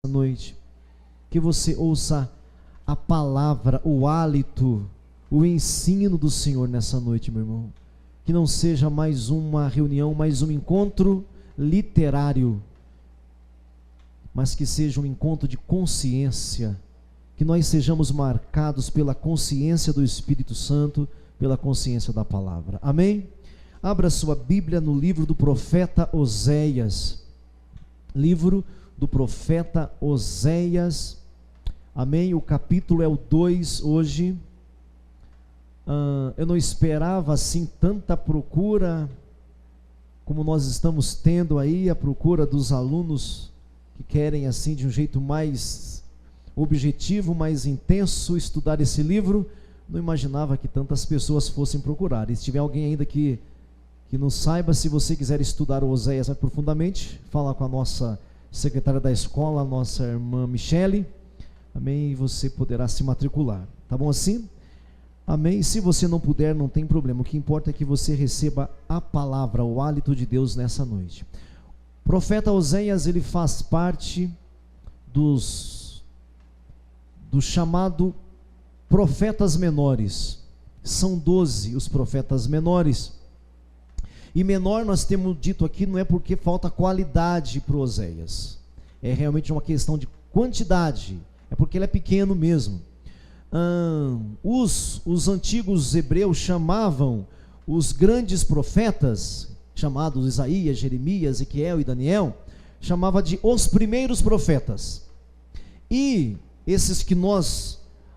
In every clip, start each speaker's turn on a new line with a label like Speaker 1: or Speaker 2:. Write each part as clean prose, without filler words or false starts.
Speaker 1: noite, que você ouça a palavra, o hálito, o ensino do Senhor nessa noite, meu irmão. Que não seja mais uma reunião, mais um encontro literário, mas que seja um encontro de consciência, que nós sejamos marcados pela consciência do Espírito Santo, pela consciência da palavra. Amém? Abra sua Bíblia no livro do profeta Oséias. Livro do profeta Oséias. Amém? O capítulo é o 2 hoje. Eu não esperava assim tanta procura como nós estamos tendo aí, a procura dos alunos que querem assim de um jeito mais objetivo, mais intenso estudar esse livro. Não imaginava que tantas pessoas fossem procurar. E se tiver alguém ainda que não saiba, se você quiser estudar o Oséias mais profundamente, fala com a nossa secretária da escola, a nossa irmã Michele, amém, e você poderá se matricular, tá bom assim? Amém. Se você não puder, não tem problema, o que importa é que você receba a palavra, o hálito de Deus nessa noite. O profeta Oséias, ele faz parte do chamado profetas menores. São 12 os profetas menores. E menor, nós temos dito aqui, não é porque falta qualidade para o Oséias, é realmente uma questão de quantidade, é porque ele é pequeno mesmo. Os antigos hebreus chamavam os grandes profetas, chamados Isaías, Jeremias, Ezequiel e Daniel, chamava de os primeiros profetas. E esses que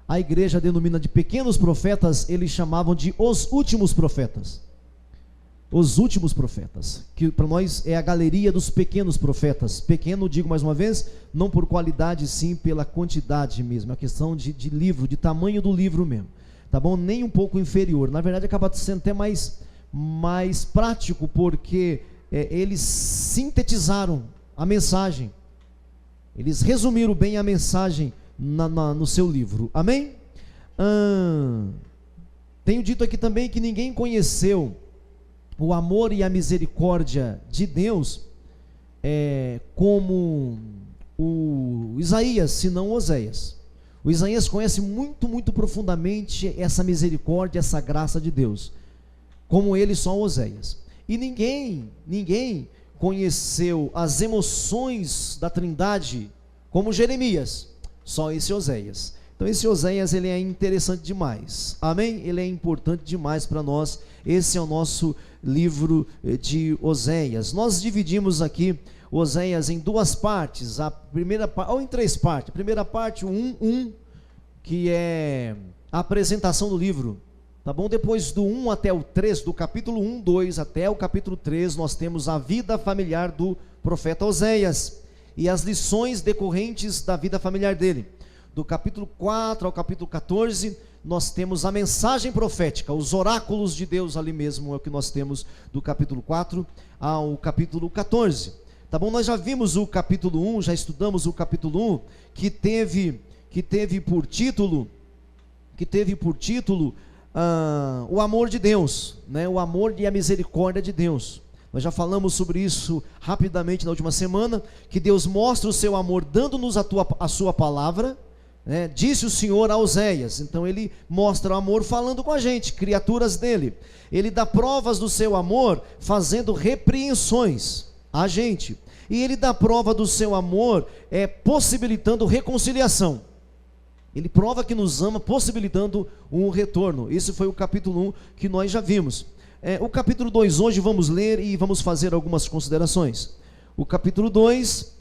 Speaker 1: a igreja denomina de pequenos profetas, eles chamavam de os últimos profetas. Os últimos profetas, que para nós é a galeria dos pequenos profetas. Pequeno, digo mais uma vez, não por qualidade, sim pela quantidade mesmo, é uma questão de livro, de tamanho do livro mesmo, tá bom? Nem um pouco inferior, na verdade acaba sendo até mais prático, porque eles sintetizaram a mensagem, eles resumiram bem a mensagem no seu livro, amém? Tenho dito aqui também que ninguém conheceu o amor e a misericórdia de Deus como o Isaías, senão o Oséias. O Isaías conhece muito, muito profundamente essa misericórdia, essa graça de Deus, como ele, só o Oséias. E ninguém conheceu as emoções da Trindade como Jeremias, só esse Oséias. Então esse Oséias, ele é interessante demais, amém? Ele é importante demais para nós. Esse é o nosso livro de Oséias. Nós dividimos aqui Oséias em duas partes, ou em três partes. A primeira parte, o 1, que é a apresentação do livro, tá bom? Depois do 1 até o 3, do capítulo 1, 2 até o capítulo 3, nós temos a vida familiar do profeta Oséias e as lições decorrentes da vida familiar dele. Do capítulo 4 ao capítulo 14, nós temos a mensagem profética, os oráculos de Deus ali mesmo, é o que nós temos do capítulo 4 ao capítulo 14, tá bom? Nós já vimos o capítulo 1, já estudamos o capítulo 1, que teve por título o amor de Deus, né? O amor e a misericórdia de Deus. Nós já falamos sobre isso rapidamente na última semana, que Deus mostra o seu amor dando-nos a sua palavra, né? Disse o Senhor a Oséias. Então ele mostra o amor falando com a gente, criaturas dele. Ele dá provas do seu amor fazendo repreensões a gente, e ele dá prova do seu amor possibilitando reconciliação. Ele prova que nos ama, possibilitando um retorno. Esse foi o capítulo 1 que nós já vimos. O capítulo 2 hoje vamos ler e vamos fazer algumas considerações. O capítulo 2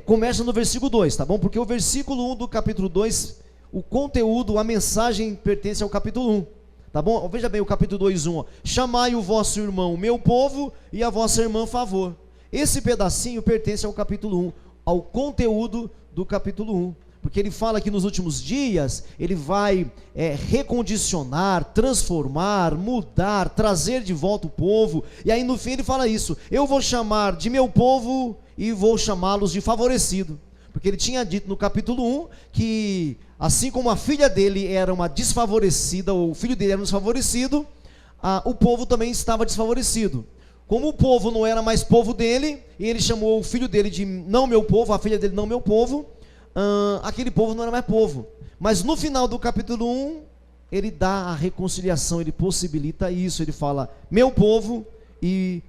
Speaker 1: começa no versículo 2, tá bom? Porque o versículo 1 do capítulo 2, o conteúdo, a mensagem pertence ao capítulo 1, tá bom? Veja bem o capítulo 2, 1, ó. Chamai o vosso irmão, meu povo, e a vossa irmã, favor. Esse pedacinho pertence ao capítulo 1, ao conteúdo do capítulo 1. Porque ele fala que nos últimos dias, ele vai recondicionar, transformar, mudar, trazer de volta o povo. E aí no fim ele fala isso: eu vou chamar de meu povo e vou chamá-los de favorecido. Porque ele tinha dito no capítulo 1 que assim como a filha dele era uma desfavorecida, ou o filho dele era um desfavorecido, o povo também estava desfavorecido. Como o povo não era mais povo dele, e ele chamou o filho dele de não meu povo, a filha dele não meu povo, aquele povo não era mais povo. Mas no final do capítulo 1, ele dá a reconciliação, ele possibilita isso, ele fala, meu povo, e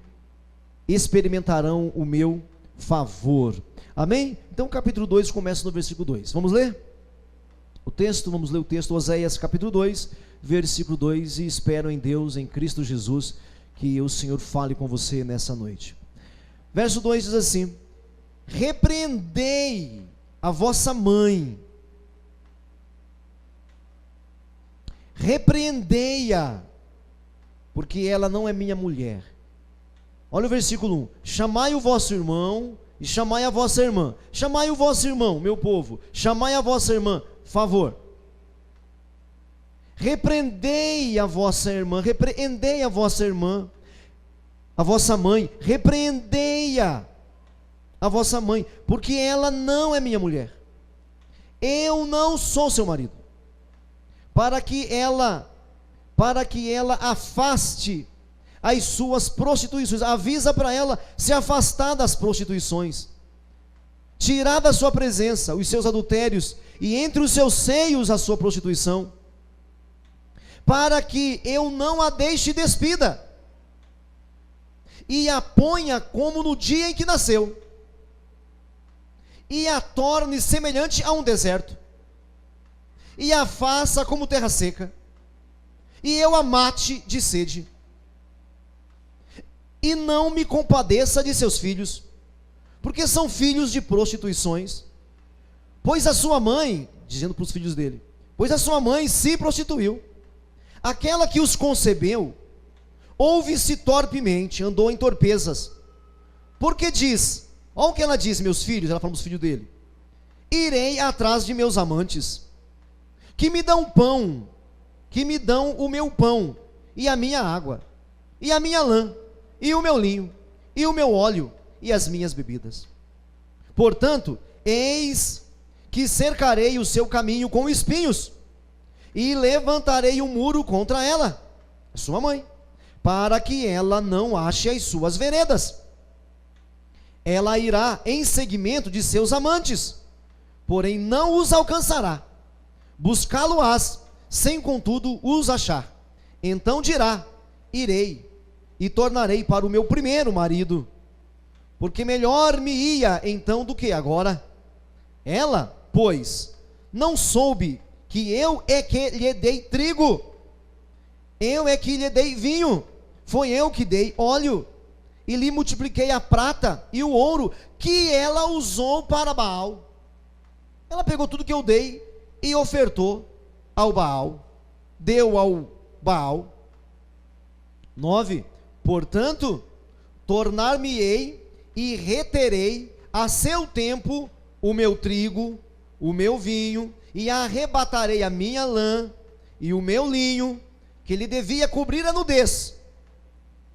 Speaker 1: experimentarão o meu favor. Amém? Então o capítulo 2 começa no versículo 2. Vamos ler? Vamos ler o texto, Oséias capítulo 2, versículo 2, e espero em Deus, em Cristo Jesus, que o Senhor fale com você nessa noite. Verso 2 diz assim: repreendei a vossa mãe, repreendei-a, porque ela não é minha mulher. Olha o versículo 1, chamai o vosso irmão, e chamai a vossa irmã, chamai o vosso irmão, meu povo, chamai a vossa irmã, favor. Repreendei a vossa irmã, repreendei a vossa irmã, a vossa mãe, repreendei-a, a vossa mãe, porque ela não é minha mulher, eu não sou seu marido, para que ela afaste as suas prostituições, avisa para ela se afastar das prostituições, tirar da sua presença os seus adultérios, e entre os seus seios a sua prostituição, para que eu não a deixe despida, e a ponha como no dia em que nasceu, e a torne semelhante a um deserto, e a faça como terra seca, e eu a mate de sede, e não me compadeça de seus filhos, porque são filhos de prostituições, pois a sua mãe, dizendo para os filhos dele, pois a sua mãe se prostituiu, aquela que os concebeu, ouve-se torpemente, andou em torpezas, porque diz, olha o que ela diz, meus filhos, ela fala para os filhos dele, irei atrás de meus amantes, que me dão pão, que me dão o meu pão, e a minha água, e a minha lã, e o meu linho, e o meu óleo, e as minhas bebidas. Portanto, eis que cercarei o seu caminho com espinhos, e levantarei um muro contra ela, sua mãe, para que ela não ache as suas veredas. Ela irá em seguimento de seus amantes, porém não os alcançará. Buscá-lo-ás, sem contudo os achar. Então dirá, irei, e tornarei para o meu primeiro marido, porque melhor me ia então do que agora. Ela, pois, não soube que eu é que lhe dei trigo, eu é que lhe dei vinho, foi eu que dei óleo, e lhe multipliquei a prata e o ouro, que ela usou para Baal. Ela pegou tudo que eu dei e ofertou ao Baal, deu ao Baal. 9, portanto, tornar-me-ei e reterei a seu tempo o meu trigo, o meu vinho, e arrebatarei a minha lã e o meu linho, que lhe devia cobrir a nudez.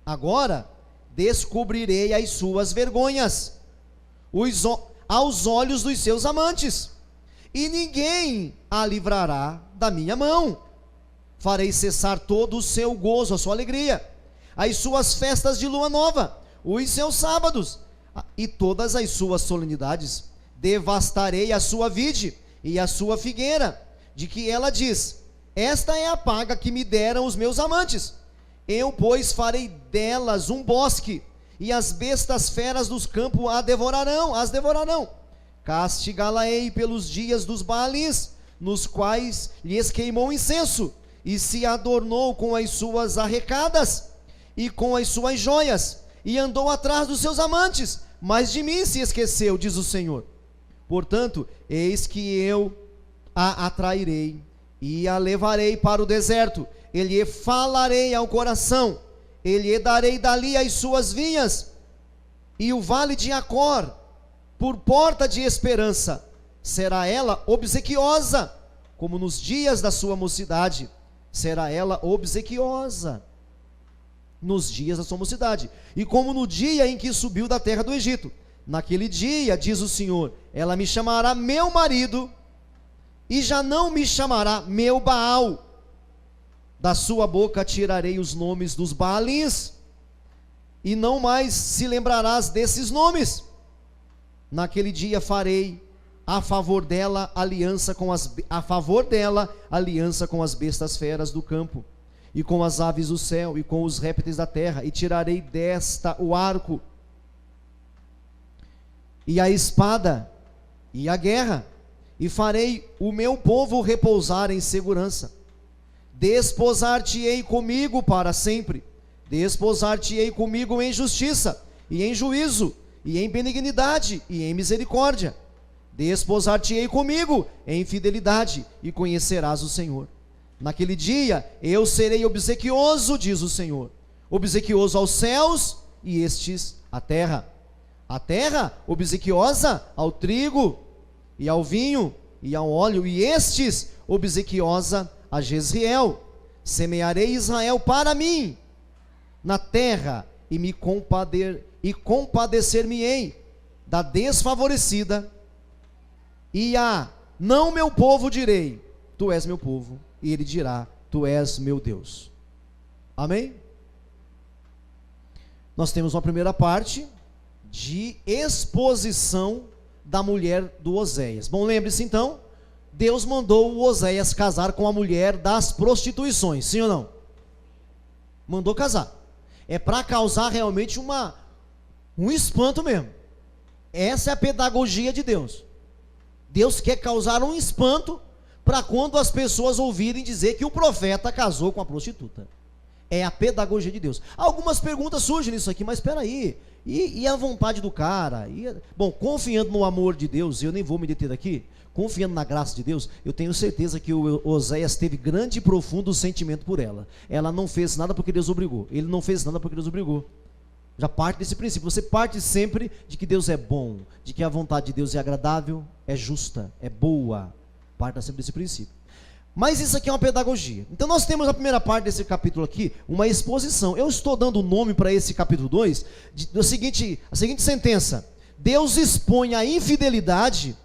Speaker 1: Agora descobrirei as suas vergonhas aos olhos dos seus amantes, e ninguém a livrará da minha mão. Farei cessar todo o seu gozo, a sua alegria, as suas festas de lua nova, os seus sábados, e todas as suas solenidades. Devastarei a sua vide e a sua figueira, de que ela diz, esta é a paga que me deram os meus amantes. Eu, pois, farei delas um bosque, e as bestas feras dos campos as devorarão. Castigá-la-ei pelos dias dos Baalins, nos quais lhes queimou incenso, e se adornou com as suas arrecadas, e com as suas joias, e andou atrás dos seus amantes, mas de mim se esqueceu, diz o Senhor. Portanto, eis que eu a atrairei, e a levarei para o deserto, e lhe falarei ao coração, e lhe darei dali as suas vinhas, e o vale de Acor, por porta de esperança. Será ela obsequiosa, como nos dias da sua mocidade. Será ela obsequiosa nos dias da sua mocidade, e como no dia em que subiu da terra do Egito. Naquele dia, diz o Senhor, ela me chamará meu marido, e já não me chamará meu Baal. Da sua boca tirarei os nomes dos Baalins, e não mais se lembrarás desses nomes. Naquele dia farei a favor dela aliança com as bestas feras do campo, e com as aves do céu, e com os répteis da terra, e tirarei desta o arco, e a espada, e a guerra, e farei o meu povo repousar em segurança. Desposar-te-ei comigo para sempre, desposar-te-ei comigo em justiça, e em juízo, e em benignidade, e em misericórdia. Desposar-te-ei comigo em fidelidade, e conhecerás o Senhor. Naquele dia eu serei obsequioso, diz o Senhor, obsequioso aos céus, e estes à terra. A terra obsequiosa ao trigo, e ao vinho, e ao óleo, e estes obsequiosa a Jezreel. Semearei Israel para mim na terra, e compadecer-me-ei da desfavorecida, e a não meu povo direi, tu és meu povo, e ele dirá, tu és meu Deus. Amém? Nós temos uma primeira parte de exposição da mulher do Oséias. Bom, lembre-se então, Deus mandou o Oséias casar com a mulher das prostituições, sim ou não? Mandou casar. É para causar realmente um espanto mesmo. Essa é a pedagogia de Deus. Deus quer causar um espanto para quando as pessoas ouvirem dizer que o profeta casou com a prostituta. É a pedagogia de Deus. Algumas perguntas surgem nisso aqui, mas espera aí. E a vontade do cara? Bom, confiando no amor de Deus, eu nem vou me deter aqui, confiando na graça de Deus, eu tenho certeza que o Oséias teve grande e profundo sentimento por ela. Ela não fez nada porque Deus obrigou. Ele não fez nada porque Deus obrigou. Já parte desse princípio. Você parte sempre de que Deus é bom, de que a vontade de Deus é agradável, é justa, é boa. Parta sempre desse princípio. Mas isso aqui é uma pedagogia. Então nós temos na primeira parte desse capítulo aqui, uma exposição. Eu estou dando o nome para esse capítulo 2, a seguinte sentença: Deus expõe a infidelidade,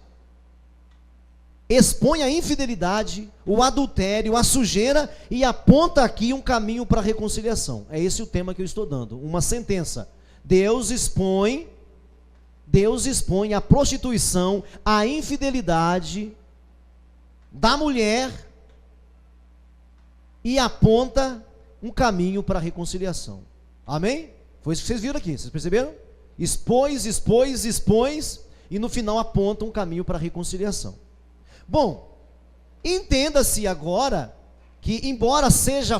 Speaker 1: o adultério, a sujeira, e aponta aqui um caminho para a reconciliação. É esse o tema que eu estou dando, uma sentença. Deus expõe a prostituição, a infidelidade da mulher, e aponta um caminho para a reconciliação. Amém? Foi isso que vocês viram aqui, vocês perceberam? Expôs, e no final aponta um caminho para a reconciliação. Bom, entenda-se agora que, embora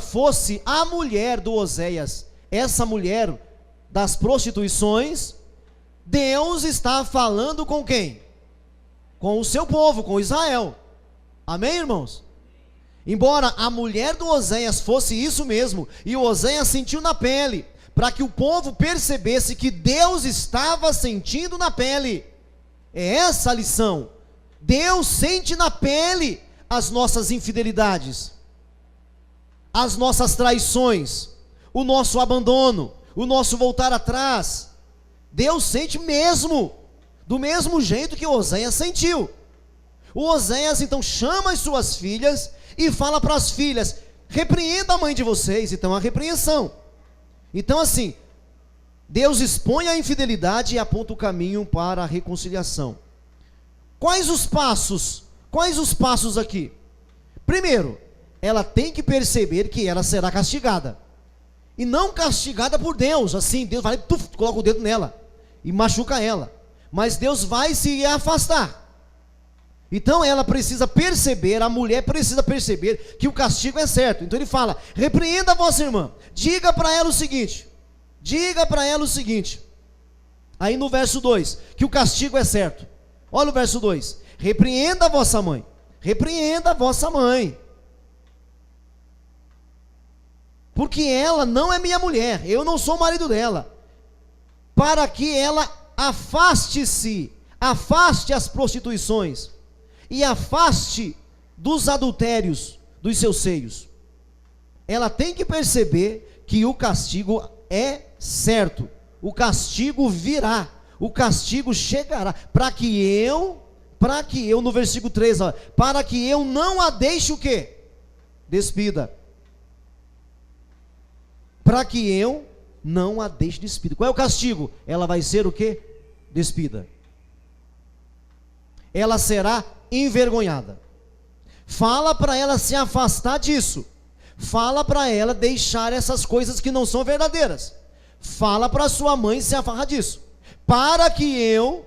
Speaker 1: fosse a mulher do Oséias, essa mulher das prostituições, Deus está falando com quem? Com o seu povo, com Israel. Amém, irmãos? Embora a mulher do Oséias fosse isso mesmo, e o Oséias sentiu na pele, para que o povo percebesse que Deus estava sentindo na pele. É essa a lição. Deus sente na pele as nossas infidelidades, as nossas traições, o nosso abandono, o nosso voltar atrás. Deus sente mesmo, do mesmo jeito que Oséias sentiu. O Oséias então chama as suas filhas e fala para as filhas: repreenda a mãe de vocês. Então a repreensão. Então assim, Deus expõe a infidelidade e aponta o caminho para a reconciliação. Quais os passos? Quais os passos aqui? Primeiro, ela tem que perceber que ela será castigada. E não castigada por Deus, assim, Deus vai e coloca o dedo nela e machuca ela. Mas Deus vai se afastar. Então ela precisa perceber, a mulher precisa perceber que o castigo é certo. Então ele fala: repreenda a vossa irmã. Diga para ela o seguinte. Aí no verso 2, que o castigo é certo. Olha o verso 2: repreenda a vossa mãe. Repreenda a vossa mãe. Porque ela não é minha mulher, eu não sou o marido dela. Para que ela afaste as prostituições, e afaste dos adultérios dos seus seios. Ela tem que perceber que o castigo é certo. O castigo virá. O castigo chegará. Para que eu, no versículo 3, ó, para que eu não a deixe o quê? Despida. Para que eu não a deixe despida. Qual é o castigo? Ela vai ser o quê? Despida. Ela será envergonhada. Fala para ela se afastar disso. Fala para ela deixar essas coisas que não são verdadeiras. Fala para sua mãe se afastar disso. Para que eu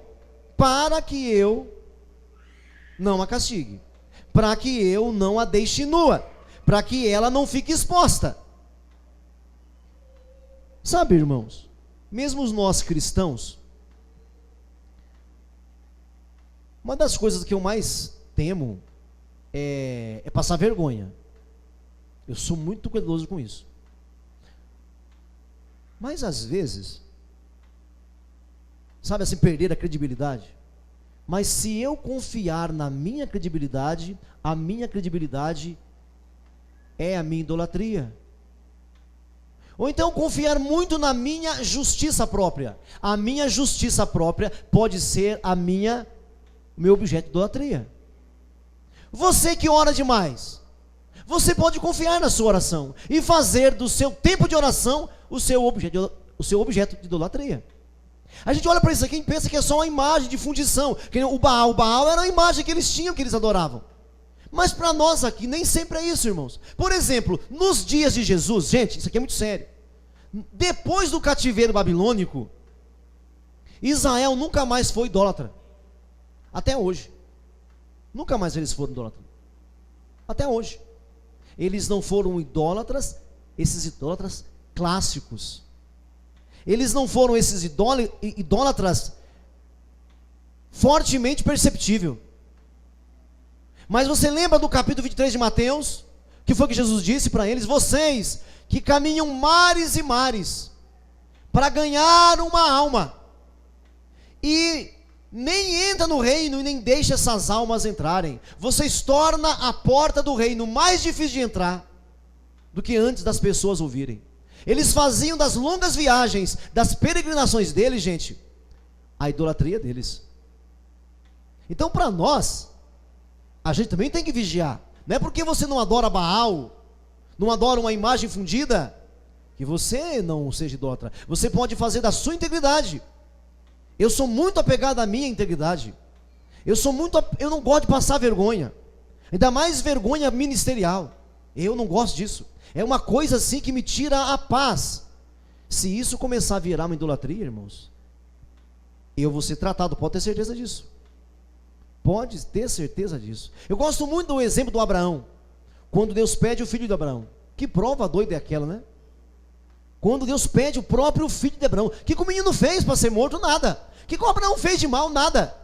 Speaker 1: não a castigue. Para que eu não a deixe nua. Para que ela não fique exposta. Sabe, irmãos, mesmo nós cristãos, uma das coisas que eu mais temo é passar vergonha. Eu sou muito cuidadoso com isso. Mas às vezes, sabe assim, perder a credibilidade. Mas se eu confiar na minha credibilidade, a minha credibilidade é a minha idolatria. Ou então confiar muito na minha justiça própria. A minha justiça própria pode ser meu objeto de idolatria. Você que ora demais, você pode confiar na sua oração e fazer do seu tempo de oração o seu objeto de idolatria. A gente olha para isso aqui e pensa que é só uma imagem de fundição. Que o Baal era a imagem que eles tinham, que eles adoravam. Mas para nós aqui nem sempre é isso, irmãos. Por exemplo, nos dias de Jesus, gente, isso aqui é muito sério. Depois do cativeiro babilônico, Israel nunca mais foi idólatra. Até hoje. Nunca mais eles foram idólatras. Até hoje. Eles não foram idólatras, esses idólatras clássicos. Eles não foram esses idólatras fortemente perceptível. Mas você lembra do capítulo 23 de Mateus? Que foi que Jesus disse para eles: vocês que caminham mares e mares para ganhar uma alma, e nem entra no reino e nem deixa essas almas entrarem. Vocês tornam a porta do reino mais difícil de entrar do que antes das pessoas ouvirem. Eles faziam das longas viagens, das peregrinações deles, gente, a idolatria deles. Então para nós, a gente também tem que vigiar. Não é porque você não adora Baal, não adora uma imagem fundida, que você não seja idólatra. Você pode fazer da sua integridade. Eu sou muito apegado à minha integridade. Eu não gosto de passar vergonha. Ainda mais vergonha ministerial. Eu não gosto disso. É uma coisa assim que me tira a paz. Se isso começar a virar uma idolatria, irmãos, eu vou ser tratado, pode ter certeza disso. Pode ter certeza disso. Eu gosto muito do exemplo do Abraão. Quando Deus pede o filho de Abraão. Que prova doida é aquela, né? Quando Deus pede o próprio filho de Abraão. O que o menino fez para ser morto? Nada. O que o Abraão fez de mal? Nada.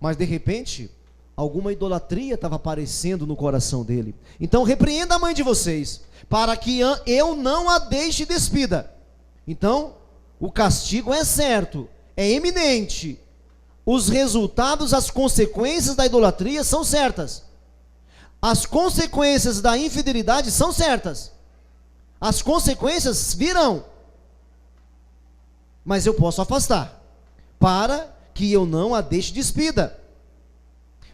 Speaker 1: Mas de repente, alguma idolatria estava aparecendo no coração dele. Então repreenda a mãe de vocês, para que eu não a deixe despida. Então, o castigo é certo, é eminente. Os resultados, as consequências da idolatria são certas. As consequências da infidelidade são certas. As consequências virão. Mas eu posso afastar, para que eu não a deixe despida.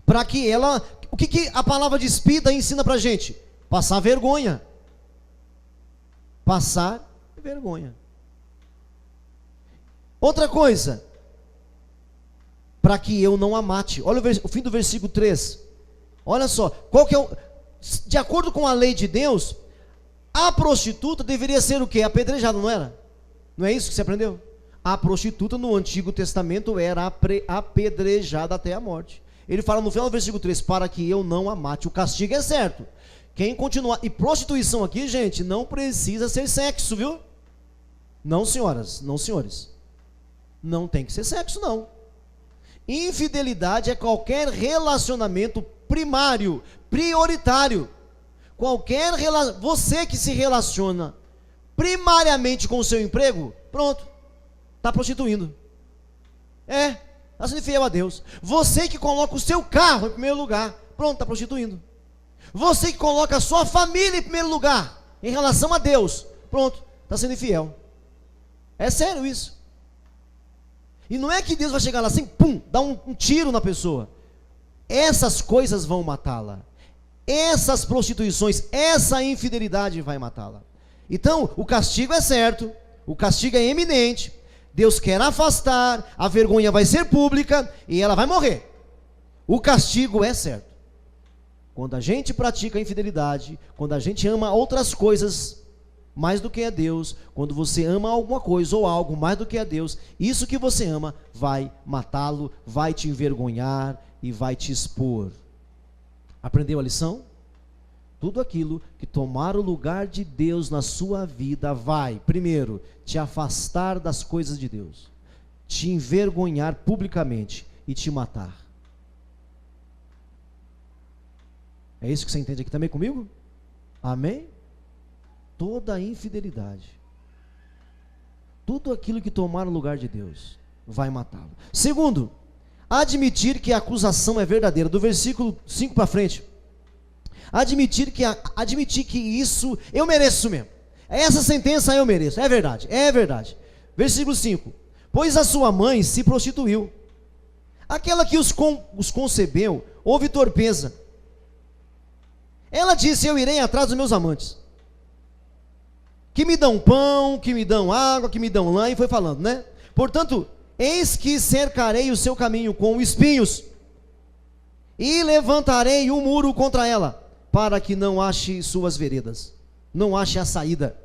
Speaker 1: Para que ela... O que a palavra despida ensina para a gente? Passar vergonha. Passar vergonha. Outra coisa, para que eu não a mate. Olha o fim do versículo 3. Olha só, qual que é de acordo com a lei de Deus, a prostituta deveria ser o quê? Apedrejada, não era? Não é isso que você aprendeu? A prostituta no Antigo Testamento era apedrejada até a morte. Ele fala no final do versículo 3, para que eu não a mate. O castigo é certo. Quem continuar... E prostituição aqui, gente, não precisa ser sexo, viu? Não, senhoras, não, senhores. Não tem que ser sexo, não. Infidelidade é qualquer relacionamento primário, prioritário. Você que se relaciona primariamente com o seu emprego, pronto, está prostituindo. Está sendo infiel a Deus. Você que coloca o seu carro em primeiro lugar, pronto, está prostituindo. Você que coloca a sua família em primeiro lugar, em relação a Deus, pronto, está sendo infiel. É sério isso. E não é que Deus vai chegar lá assim, pum, dar um tiro na pessoa. Essas coisas vão matá-la. Essas prostituições, essa infidelidade vai matá-la. Então, o castigo é certo, o castigo é eminente, Deus quer afastar, a vergonha vai ser pública e ela vai morrer. O castigo é certo. Quando a gente pratica a infidelidade, quando a gente ama outras coisas mais do que a Deus, quando você ama alguma coisa ou algo mais do que a Deus, isso que você ama vai matá-lo, vai te envergonhar e vai te expor. Aprendeu a lição? Tudo aquilo que tomar o lugar de Deus na sua vida vai, primeiro, te afastar das coisas de Deus, te envergonhar publicamente e te matar. É isso que você entende aqui também comigo? Amém? Toda infidelidade, tudo aquilo que tomar o lugar de Deus, vai matá-lo. Segundo, admitir que a acusação é verdadeira. Do versículo 5 para frente. Admitir que isso, eu mereço mesmo. Essa sentença eu mereço, é verdade, é verdade. Versículo 5. Pois a sua mãe se prostituiu. Aquela que os concebeu, houve torpeza. Ela disse, eu irei atrás dos meus amantes, que me dão pão, que me dão água, que me dão lã, e foi falando, né? Portanto, eis que cercarei o seu caminho com espinhos, e levantarei um muro contra ela, para que não ache suas veredas, não ache a saída.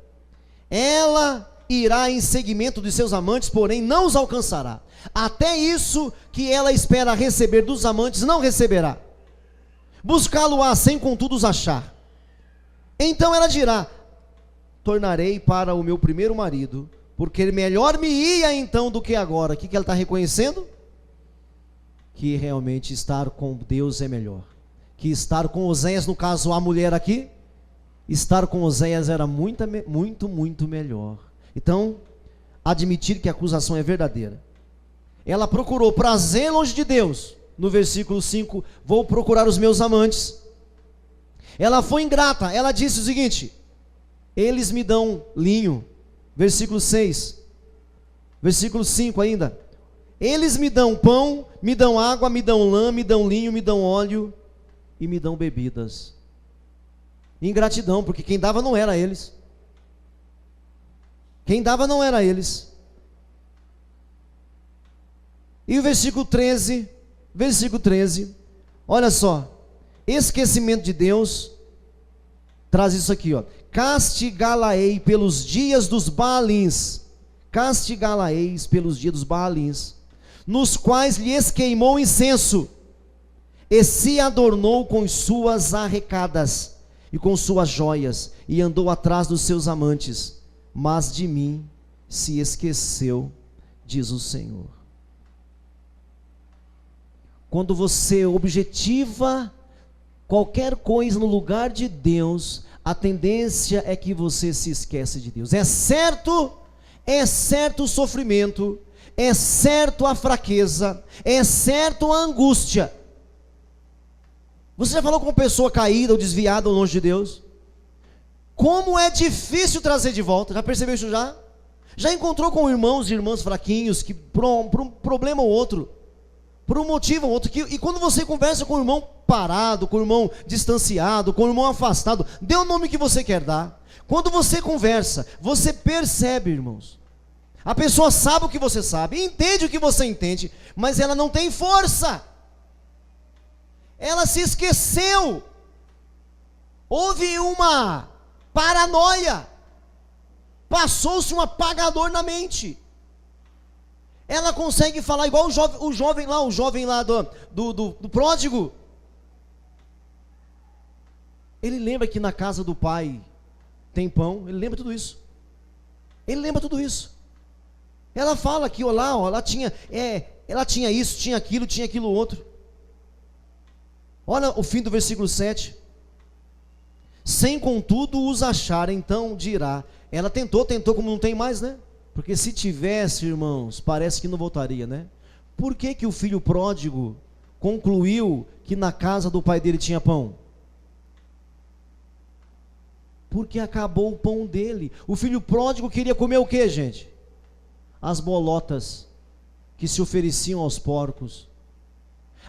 Speaker 1: Ela irá em seguimento de seus amantes, porém não os alcançará. Até isso que ela espera receber dos amantes, não receberá. Buscá-lo-á sem contudo os achar. Então ela dirá, tornarei para o meu primeiro marido, porque melhor me ia então do que agora. O que ela está reconhecendo? Que realmente estar com Deus é melhor. Que estar com Oséias, no caso a mulher aqui, estar com Oséias era muito melhor. Então, admitir que a acusação é verdadeira. Ela procurou prazer longe de Deus. No versículo 5, vou procurar os meus amantes. Ela foi ingrata, ela disse o seguinte, eles me dão linho. Versículo 6, versículo 5 ainda, eles me dão pão, me dão água, me dão lã, me dão linho, me dão óleo e me dão bebidas. Ingratidão, porque quem dava não era eles. Quem dava não era eles. E o versículo 13, olha só, esquecimento de Deus, traz isso aqui, ó. Castigá-la-ei pelos dias dos Baalins, castigá-la-eis pelos dias dos Baalins, nos quais lhes queimou incenso, e se adornou com suas arrecadas, e com suas joias, e andou atrás dos seus amantes, mas de mim se esqueceu, diz o Senhor. Quando você objetiva qualquer coisa no lugar de Deus, a tendência é que você se esquece de Deus. É certo o sofrimento, é certo a fraqueza, é certo a angústia. Você já falou com uma pessoa caída ou desviada ou longe de Deus? Como é difícil trazer de volta, já percebeu isso já? Já encontrou com irmãos e irmãs fraquinhos, que por um problema ou outro, por um motivo ou outro, e quando você conversa com o irmão parado, com o irmão distanciado, com o irmão afastado, dê o nome que você quer dar. Quando você conversa, você percebe, irmãos, a pessoa sabe o que você sabe, entende o que você entende, mas ela não tem força, ela se esqueceu, houve uma paranoia, passou-se um apagador na mente. Ela consegue falar igual o jovem lá do pródigo. Ele lembra que na casa do pai tem pão, ele lembra tudo isso. Ele lembra tudo isso. Ela fala que ela tinha isso, tinha aquilo outro. Olha o fim do versículo 7. Sem contudo os achar, então dirá. Ela tentou como não tem mais, né? Porque se tivesse, irmãos, parece que não voltaria, né? Por que o filho pródigo concluiu que na casa do pai dele tinha pão? Porque acabou o pão dele. O filho pródigo queria comer o que, gente? As bolotas que se ofereciam aos porcos.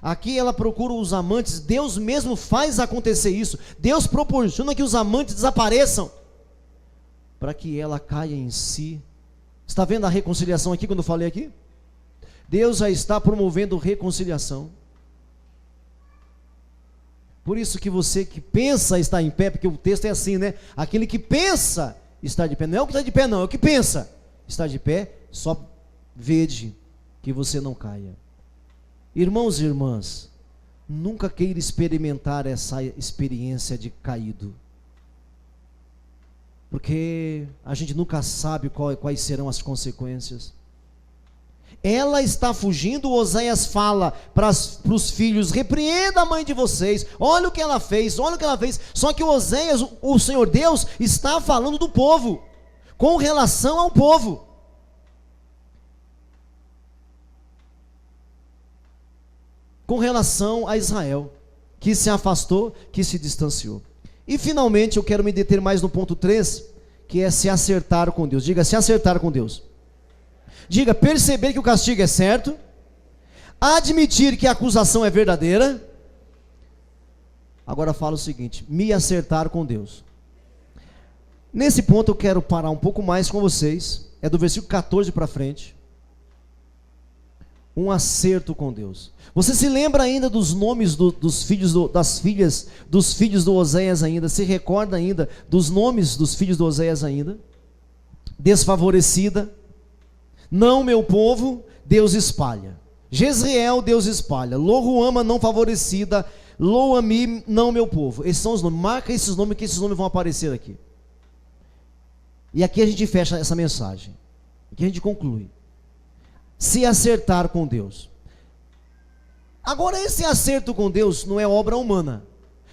Speaker 1: Aqui ela procura os amantes, Deus mesmo faz acontecer isso. Deus proporciona que os amantes desapareçam. para que ela caia em si. Está vendo a reconciliação aqui, quando eu falei aqui? Deus já está promovendo reconciliação. Por isso que você que pensa está em pé, porque o texto é assim, né? Aquele que pensa está de pé, não é o que está de pé não, é o que pensa. Está de pé, só vede que você não caia. Irmãos e irmãs, nunca queira experimentar essa experiência de caído. Porque a gente nunca sabe quais serão as consequências. Ela está fugindo, Oséias fala para os filhos: repreenda a mãe de vocês, olha o que ela fez, olha o que ela fez. Só que Oséias, o Senhor Deus, está falando do povo, com relação ao povo. Com relação a Israel, que se afastou, que se distanciou. E finalmente eu quero me deter mais no ponto 3, que é se acertar com Deus. Diga, se acertar com Deus. Diga, perceber que o castigo é certo, admitir que a acusação é verdadeira. Agora fala o seguinte: me acertar com Deus. Nesse ponto eu quero parar um pouco mais com vocês, é do versículo 14 para frente. Um acerto com Deus. Você se lembra ainda dos nomes dos filhos das filhas dos filhos do Oséias ainda? Se recorda ainda dos nomes dos filhos do Oséias ainda? Desfavorecida, não meu povo, Deus espalha. Jezreel, Deus espalha. Loruama, não favorecida. Loami, não meu povo. Esses são os nomes. Marca esses nomes, que esses nomes vão aparecer aqui. E aqui a gente fecha essa mensagem. Aqui a gente conclui. Se acertar com Deus. Agora, esse acerto com Deus não é obra humana.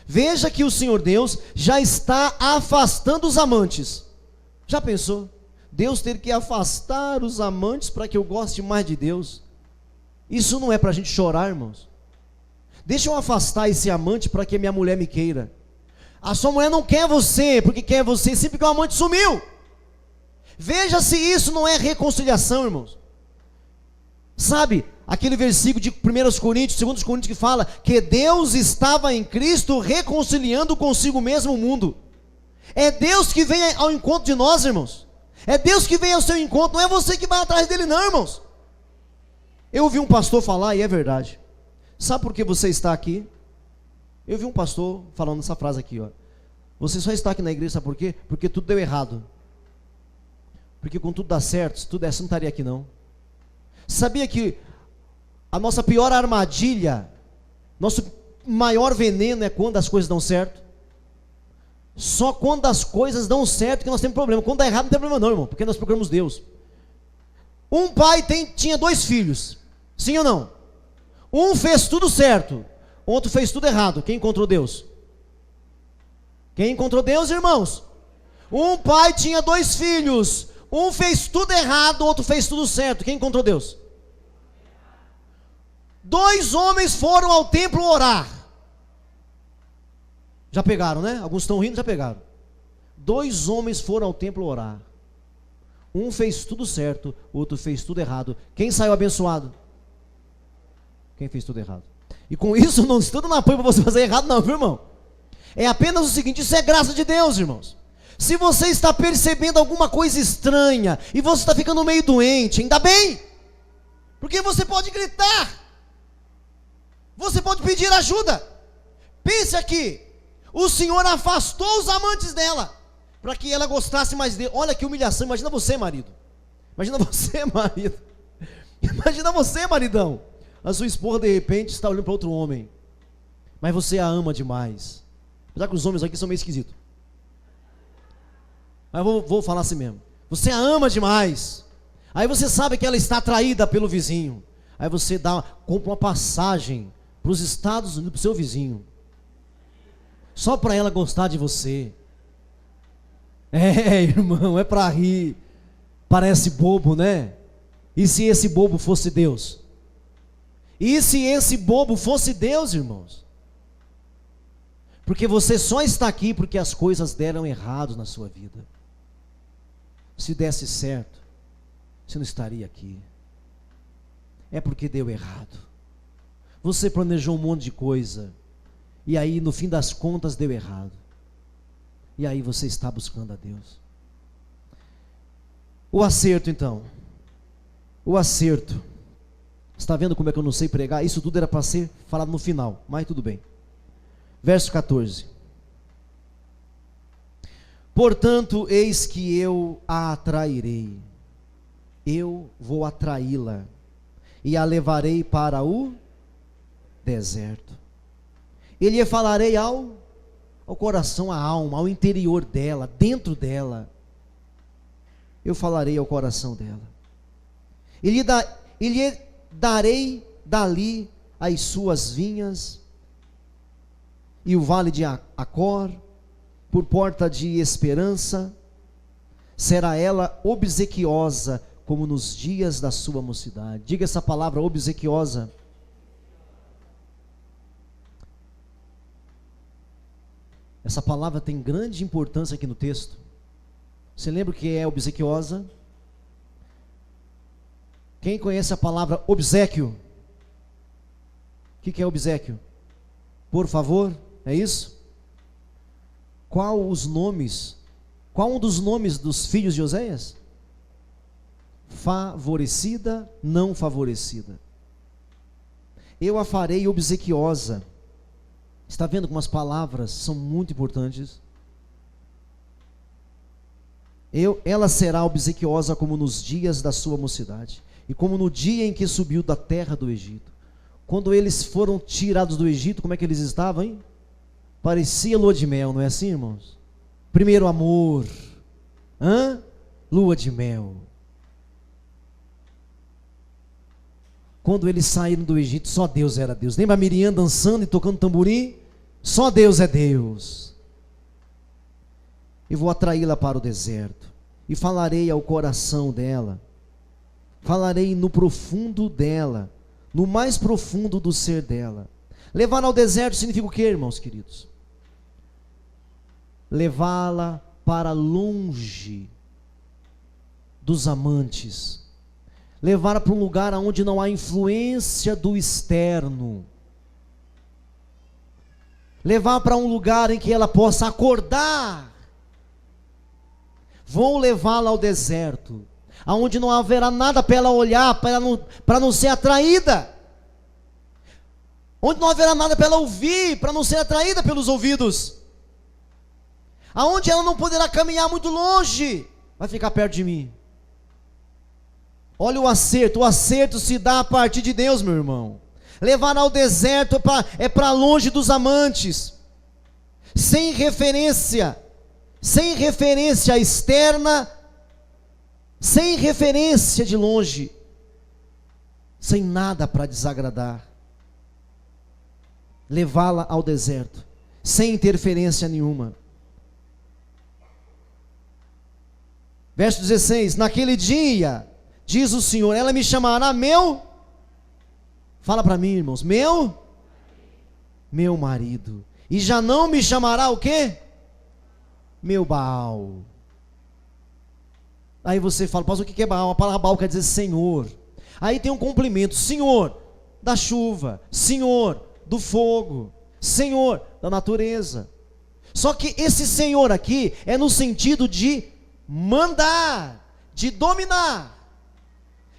Speaker 1: Veja que o Senhor Deus já está afastando os amantes. Já pensou? Deus ter que afastar os amantes para que eu goste mais de Deus? Isso não é para a gente chorar, irmãos. Deixa eu afastar esse amante para que minha mulher me queira. A sua mulher não quer você, porque quer você sempre que o amante sumiu. Veja se isso não é reconciliação, irmãos. Sabe, aquele versículo de 1 Coríntios, 2 Coríntios, que fala que Deus estava em Cristo reconciliando consigo mesmo o mundo. É Deus que vem ao encontro de nós, irmãos. É Deus que vem ao seu encontro, não é você que vai atrás dele não, irmãos. Eu ouvi um pastor falar, e é verdade. Sabe por que você está aqui? Eu vi um pastor falando essa frase aqui, ó. Você só está aqui na igreja, sabe por quê? Porque tudo deu errado. Porque quando tudo dá certo, se tudo der, você não estaria aqui não. Sabia que a nossa pior armadilha, nosso maior veneno é quando as coisas dão certo? Só quando as coisas dão certo que nós temos problema. Quando dá errado não tem problema não, irmão, porque nós procuramos Deus. Um pai tinha 2 filhos, sim ou não? Um fez tudo certo, outro fez tudo errado. Quem encontrou Deus? Quem encontrou Deus, irmãos? Um pai tinha 2 filhos, um fez tudo errado, outro fez tudo certo. Quem encontrou Deus? 2 homens foram ao templo orar. Já pegaram, né? Alguns estão rindo, já pegaram. 2 homens foram ao templo orar. Um fez tudo certo, outro fez tudo errado. Quem saiu abençoado? Quem fez tudo errado. E com isso não estou dando apoio para você fazer errado não, viu, irmão? É apenas o seguinte: isso é graça de Deus, irmãos. Se você está percebendo alguma coisa estranha e você está ficando meio doente, ainda bem, porque você pode gritar, você pode pedir ajuda. Pense aqui, o Senhor afastou os amantes dela para que ela gostasse mais dele. Olha que humilhação. Imagina você, marido. Imagina você, marido. Imagina você, maridão. A sua esposa de repente está olhando para outro homem, mas você a ama demais. Apesar que os homens aqui são meio esquisitos, mas vou falar assim mesmo. Você a ama demais. Aí você sabe que ela está atraída pelo vizinho. Aí você compra uma passagem para os Estados Unidos para o seu vizinho, só para ela gostar de você. É, irmão, é para rir. Parece bobo, né? E se esse bobo fosse Deus? E se esse bobo fosse Deus, irmãos? Porque você só está aqui porque as coisas deram errado na sua vida. Se desse certo, você não estaria aqui. É porque deu errado. Você planejou um monte de coisa, e aí no fim das contas deu errado. E aí você está buscando a Deus. O acerto, então. O acerto. Está vendo como é que eu não sei pregar? Isso tudo era para ser falado no final, mas tudo bem. Verso 14. Portanto, eis que eu a atrairei. Eu vou atraí-la e a levarei para o deserto. E lhe falarei ao coração, à alma, ao interior dela, dentro dela. Eu falarei ao coração dela. E lhe darei dali as suas vinhas e o vale de Acor, por porta de esperança. Será ela obsequiosa como nos dias da sua mocidade. Diga essa palavra, obsequiosa. Essa palavra tem grande importância aqui no texto. Você lembra o que é obsequiosa? Quem conhece a palavra obséquio? O que é obséquio? Por favor, é isso? Qual um dos nomes dos filhos de Oséias? Favorecida, não favorecida. Eu a farei obsequiosa. Está vendo como as palavras são muito importantes? Ela será obsequiosa como nos dias da sua mocidade, e como no dia em que subiu da terra do Egito. Quando eles foram tirados do Egito, como é que eles estavam, hein? Parecia lua de mel, não é assim, irmãos? Primeiro amor, lua de mel. Quando eles saíram do Egito, só Deus era Deus. Lembra a Miriam dançando e tocando tamborim? Só Deus é Deus. Eu vou atraí-la para o deserto e falarei ao coração dela. Falarei no profundo dela, no mais profundo do ser dela. Levar ao deserto significa o que, irmãos queridos? Levá-la para longe dos amantes. Levar para um lugar onde não há influência do externo. Levar para um lugar em que ela possa acordar. Vou levá-la ao deserto, aonde não haverá nada para ela olhar, para não ser atraída. Onde não haverá nada para ela ouvir, para não ser atraída pelos ouvidos. Aonde ela não poderá caminhar muito longe, vai ficar perto de mim. Olha o acerto se dá a partir de Deus, meu irmão. Levar ao deserto é para longe dos amantes, sem referência externa, sem referência de longe, sem nada para desagradar. Levá-la ao deserto, sem interferência nenhuma. Verso 16: naquele dia, diz o Senhor, ela me chamará fala para mim, irmãos, meu marido, e já não me chamará o quê? Meu Baal. Aí você fala, pastor, o que é Baal? A palavra Baal quer dizer Senhor. Aí tem um complemento: Senhor da chuva, Senhor do fogo, Senhor da natureza. Só que esse Senhor aqui é no sentido de mandar, de dominar.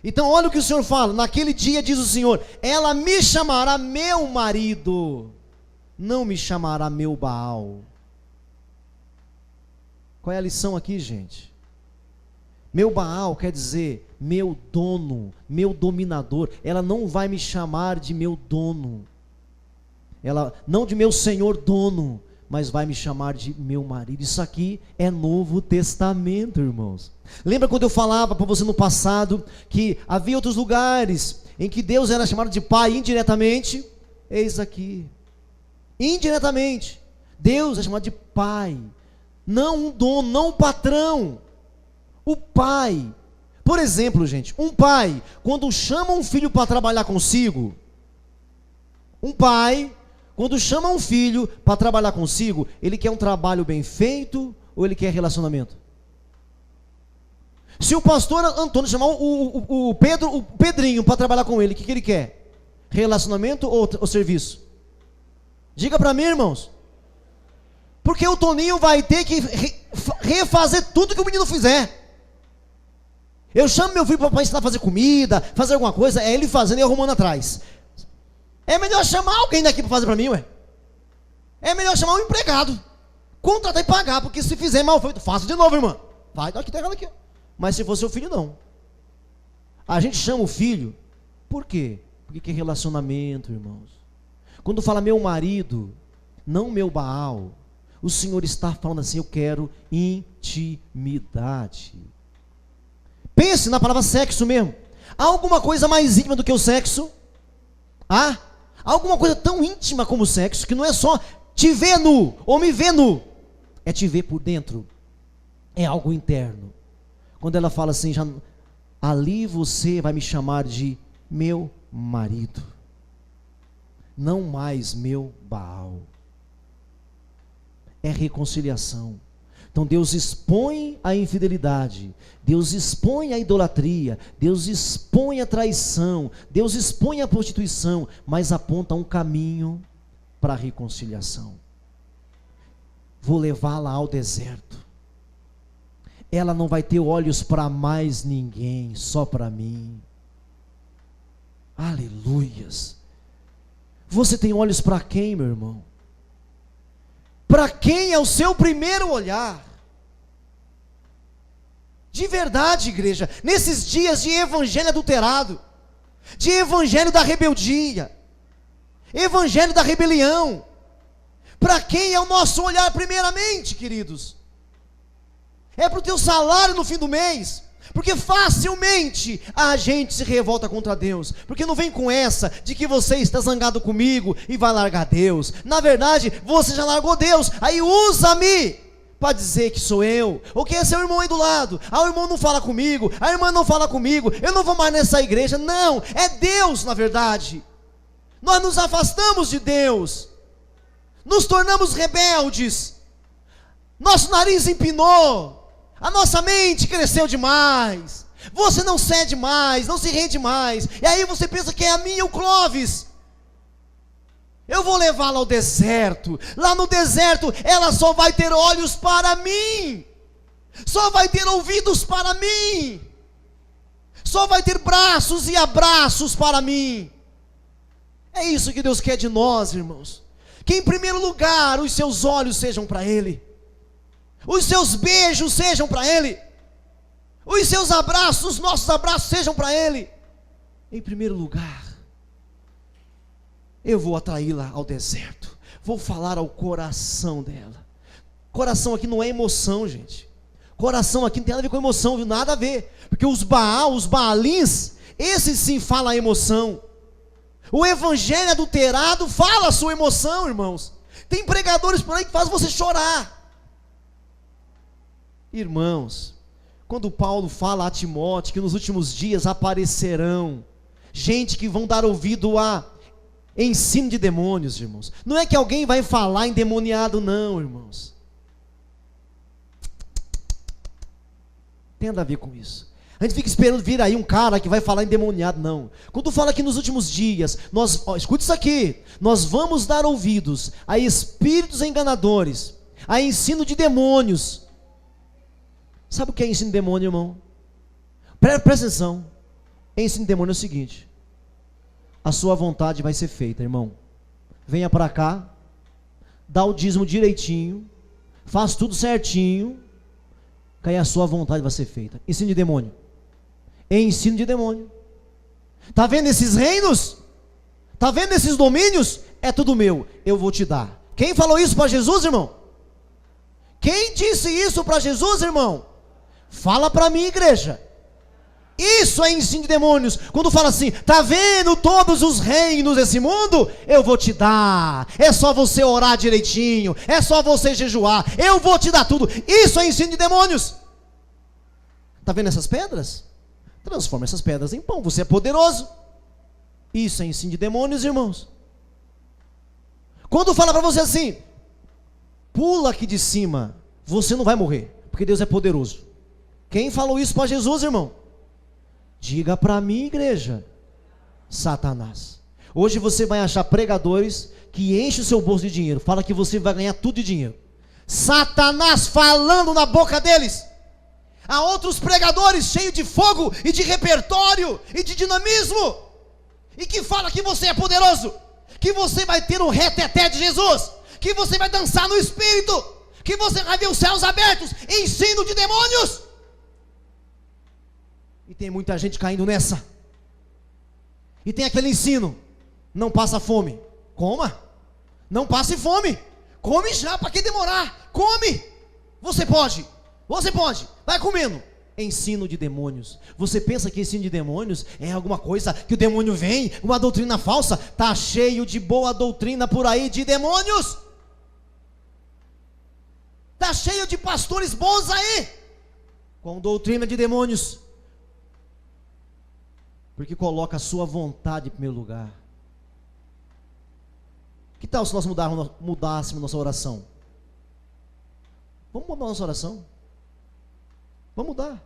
Speaker 1: Então olha o que o Senhor fala: naquele dia, diz o Senhor, ela me chamará meu marido, não me chamará meu Baal. Qual é a lição aqui, gente? Meu Baal quer dizer meu dono, meu dominador. Ela não vai me chamar de meu dono, ela não de meu senhor dono, mas vai me chamar de meu marido. Isso aqui é Novo Testamento, irmãos. Lembra quando eu falava para você no passado que havia outros lugares em que Deus era chamado de pai indiretamente? Eis aqui, indiretamente, Deus é chamado de pai, não um dono, não um patrão, o pai. Por exemplo, gente, um pai, quando chama um filho para trabalhar consigo, um pai, quando chama um filho para trabalhar consigo, ele quer um trabalho bem feito ou ele quer relacionamento? Se o pastor Antônio chamar o Pedrinho para trabalhar com ele, o que ele quer? Relacionamento ou serviço? Diga para mim, irmãos. Porque o Toninho vai ter que refazer tudo que o menino fizer. Eu chamo meu filho para ensinar a fazer comida, fazer alguma coisa, é ele fazendo e eu arrumando atrás. É melhor chamar alguém daqui para fazer para mim, ué. É melhor chamar um empregado, contratar e pagar, porque se fizer mal feito, faça de novo, irmã. Vai, aqui, tá aqui. Mas se for seu filho, não. A gente chama o filho, por quê? Porque que relacionamento, irmãos. Quando fala meu marido, não meu Baal, o Senhor está falando assim, eu quero intimidade. Pense na palavra sexo mesmo. Há alguma coisa mais íntima do que o sexo? Há alguma coisa tão íntima como o sexo, que não é só te ver nu, ou me ver nu, é te ver por dentro, é algo interno. Quando ela fala assim, já, ali você vai me chamar de meu marido, não mais meu Baal. É reconciliação. Então Deus expõe a infidelidade, Deus expõe a idolatria, Deus expõe a traição, Deus expõe a prostituição, mas aponta um caminho para a reconciliação. Vou levá-la ao deserto. Ela não vai ter olhos para mais ninguém, só para mim. Aleluias. Você tem olhos para quem, meu irmão? Para quem é o seu primeiro olhar? De verdade, igreja, nesses dias de evangelho adulterado, de evangelho da rebeldia, evangelho da rebelião, para quem é o nosso olhar primeiramente, queridos? É para o teu salário no fim do mês? Porque facilmente a gente se revolta contra Deus, porque não vem com essa de que você está zangado comigo e vai largar Deus. Na verdade, você já largou Deus, aí usa-me para dizer que sou eu, ou que é seu irmão aí do lado. Ah, o irmão não fala comigo, a irmã não fala comigo, eu não vou mais nessa igreja. Não, é Deus na verdade. Nós nos afastamos de Deus, nos tornamos rebeldes, nosso nariz empinou, a nossa mente cresceu demais, você não cede mais, não se rende mais, e aí você pensa que é a minha, o Clóvis. Eu vou levá-la ao deserto. Lá no deserto ela só vai ter olhos para mim, só vai ter ouvidos para mim, só vai ter braços e abraços para mim. É isso que Deus quer de nós, irmãos. Que em primeiro lugar os seus olhos sejam para Ele, os seus beijos sejam para Ele, os seus abraços, os nossos abraços sejam para Ele. Em primeiro lugar, eu vou atraí-la ao deserto, vou falar ao coração dela. Coração aqui não é emoção, gente. Coração aqui não tem nada a ver com emoção, viu? Nada a ver. Porque os Baalins, esses sim falam a emoção. O evangelho adulterado fala a sua emoção, irmãos. Tem pregadores por aí que fazem você chorar. Irmãos, quando Paulo fala a Timóteo que nos últimos dias aparecerão gente que vão dar ouvido a ensino de demônios, irmãos. Não é que alguém vai falar endemoniado, não, irmãos. Tem nada a ver com isso. A gente fica esperando vir aí um cara que vai falar endemoniado, não. Quando fala que nos últimos dias, escute isso aqui, nós vamos dar ouvidos a espíritos enganadores, a ensino de demônios. Sabe o que é ensino de demônio, irmão? Presta atenção. Ensino de demônio é o seguinte: a sua vontade vai ser feita, irmão. Venha para cá, dá o dízimo direitinho, faz tudo certinho, que aí a sua vontade vai ser feita. Ensino de demônio. Ensino de demônio. Está vendo esses reinos? Está vendo esses domínios? É tudo meu, eu vou te dar. Quem falou isso para Jesus, irmão? Quem disse isso para Jesus, irmão? Fala para mim, igreja. Isso é ensino de demônios. Quando fala assim, tá vendo todos os reinos desse mundo? Eu vou te dar. É só você orar direitinho, é só você jejuar, eu vou te dar tudo. Isso é ensino de demônios. Tá vendo essas pedras? Transforma essas pedras em pão, você é poderoso. Isso é ensino de demônios, irmãos. Quando fala para você assim, pula aqui de cima, você não vai morrer, porque Deus é poderoso. Quem falou isso para Jesus, irmão? Diga para mim, igreja. Satanás. Hoje você vai achar pregadores que enchem o seu bolso de dinheiro, fala que você vai ganhar tudo de dinheiro. Satanás falando na boca deles. Há outros pregadores cheios de fogo e de repertório e de dinamismo, e que fala que você é poderoso, que você vai ter um reteté de Jesus, que você vai dançar no Espírito, que você vai ver os céus abertos, ensino de demônios. E tem muita gente caindo nessa. E tem aquele ensino: não passa fome. Coma. Não passe fome. Come já, para que demorar? Come. Você pode. Vai comendo. Ensino de demônios. Você pensa que ensino de demônios é alguma coisa que o demônio vem, uma doutrina falsa? Está cheio de boa doutrina por aí de demônios. Está cheio de pastores bons aí, com doutrina de demônios, porque coloca a sua vontade em primeiro lugar. Que tal se nós mudássemos nossa oração? Vamos mudar nossa oração? Vamos mudar.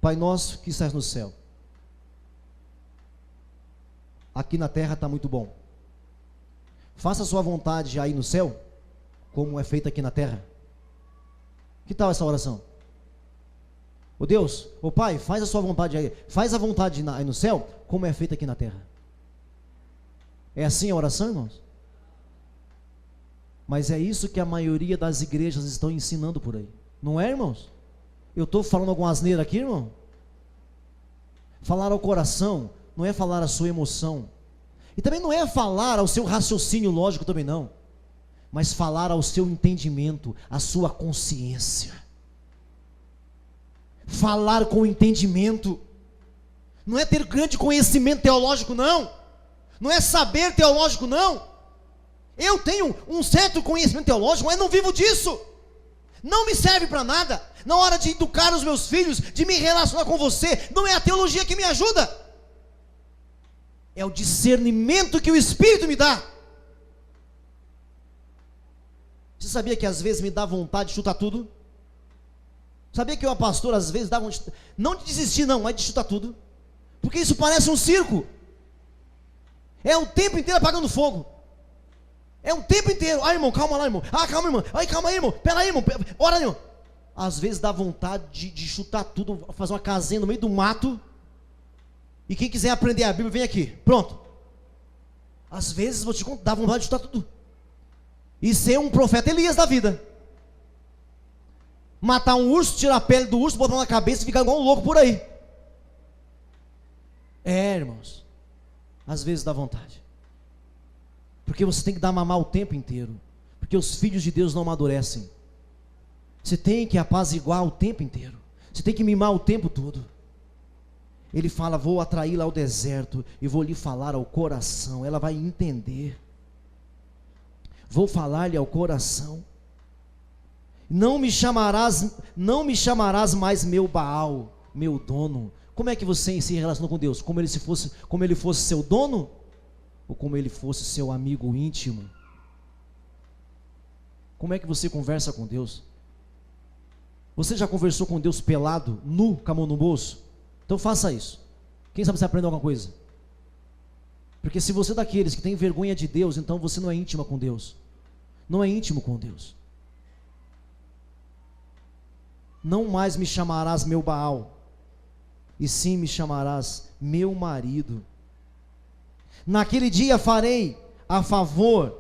Speaker 1: Pai nosso que estás no céu, aqui na terra está muito bom. Faça a sua vontade aí no céu, como é feita aqui na terra. Que tal essa oração? Ô Deus, ô Pai, faz a sua vontade aí. Faz a vontade aí no céu, como é feita aqui na terra. É assim a oração, irmãos? Mas é isso que a maioria das igrejas estão ensinando por aí. Não é, irmãos? Eu estou falando alguma asneira aqui, irmão? Falar ao coração não é falar a sua emoção. E também não é falar ao seu raciocínio lógico também não. Mas falar ao seu entendimento, à sua consciência. Falar com entendimento. Não é ter grande conhecimento teológico não. Não é saber teológico não. Eu tenho um certo conhecimento teológico, mas não vivo disso. Não me serve para nada. Na hora de educar os meus filhos, de me relacionar com você, não é a teologia que me ajuda. É o discernimento que o Espírito me dá. Você sabia que às vezes me dá vontade de chutar tudo? Sabia que uma pastora às vezes dá vontade, não de desistir não, mas de chutar tudo? Porque isso parece um circo. É o tempo inteiro apagando fogo. É o tempo inteiro. Ah, irmão, calma lá, irmão. Ah, calma, irmão. Ai, calma aí, irmão. Pera aí, irmão. Ora, irmão. Às vezes dá vontade de chutar tudo, fazer uma casinha no meio do mato. E quem quiser aprender a Bíblia, vem aqui. Pronto. Às vezes, vou te contar, dá vontade de chutar tudo. E ser um profeta Elias da vida. Matar um urso, tirar a pele do urso, botar na cabeça e ficar igual um louco por aí. É, irmãos. Às vezes dá vontade. Porque você tem que dar mamar o tempo inteiro. Porque os filhos de Deus não amadurecem. Você tem que apaziguar o tempo inteiro. Você tem que mimar o tempo todo. Ele fala: vou atraí-la ao deserto e vou lhe falar ao coração. Ela vai entender. Vou falar-lhe ao coração. Não me chamarás mais meu Baal, meu dono. Como é que você se relaciona com Deus? Como ele fosse seu dono? Ou como ele fosse seu amigo íntimo? Como é que você conversa com Deus? Você já conversou com Deus pelado, nu, com a mão no bolso? Então faça isso. Quem sabe você aprende alguma coisa? Porque se você é daqueles que tem vergonha de Deus, então você não é íntima com Deus. Não é íntimo com Deus. Não mais me chamarás meu Baal, e sim me chamarás meu marido. Naquele dia farei a favor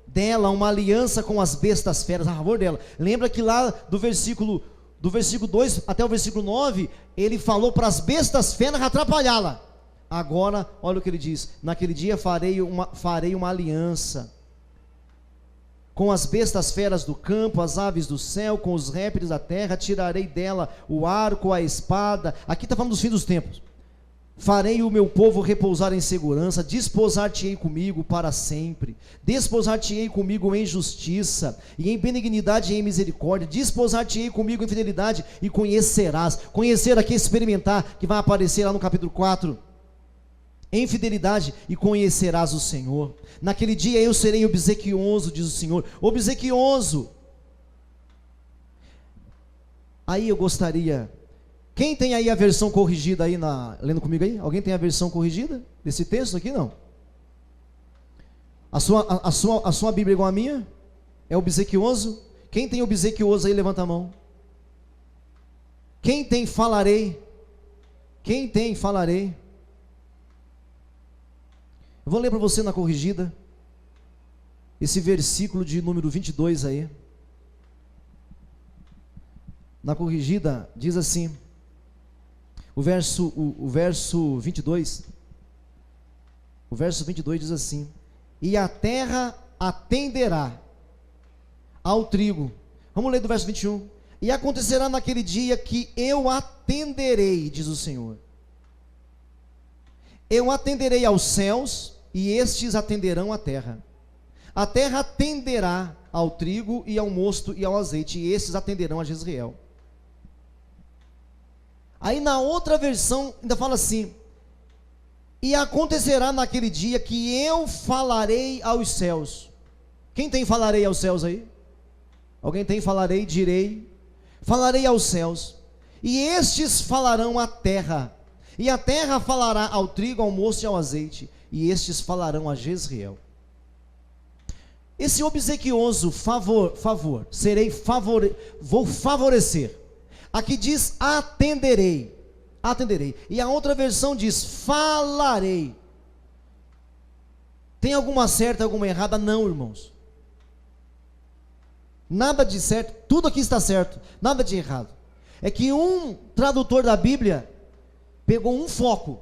Speaker 1: dela uma aliança com as bestas feras, a favor dela. Lembra que lá do versículo 2 até o versículo 9, ele falou para as bestas feras atrapalhá-la. Agora, olha o que ele diz: naquele dia farei uma aliança com as bestas feras do campo, as aves do céu, com os répteis da terra, tirarei dela o arco, a espada. Aqui está falando dos fins dos tempos. Farei o meu povo repousar em segurança, desposar-te-ei comigo para sempre, desposar-te-ei comigo em justiça, e em benignidade e em misericórdia, desposar-te-ei comigo em fidelidade, e conhecerás. Conhecer aqui, experimentar, que vai aparecer lá no capítulo 4. Em fidelidade, e conhecerás o Senhor. Naquele dia eu serei obsequioso, diz o Senhor. Obsequioso. Aí eu gostaria... Quem tem aí a versão corrigida aí, lendo comigo aí? Alguém tem a versão corrigida desse texto aqui? Não. A sua Bíblia é igual a minha? É obsequioso? Quem tem obsequioso aí, levanta a mão. Quem tem, falarei. Quem tem, falarei. Eu vou ler para você na corrigida, esse versículo de número 22 aí. Na corrigida diz assim, o verso 22, o verso 22 diz assim: e a terra atenderá ao trigo. Vamos ler do verso 21. E acontecerá naquele dia que eu atenderei, diz o Senhor. Eu atenderei aos céus, e estes atenderão à terra. A terra atenderá ao trigo e ao mosto e ao azeite, e estes atenderão a Jezreel. Aí na outra versão ainda fala assim: e acontecerá naquele dia que eu falarei aos céus. Quem tem falarei aos céus aí? Alguém tem falarei, direi? Falarei aos céus, e estes falarão à terra, e a terra falará ao trigo, ao mosto e ao azeite, e estes falarão a Jezreel. Esse obsequioso vou favorecer. Aqui diz atenderei, e a outra versão diz falarei. Tem alguma certa, alguma errada? Não, irmãos. Nada de certo, tudo aqui está certo, nada de errado. É que um tradutor da Bíblia pegou um foco,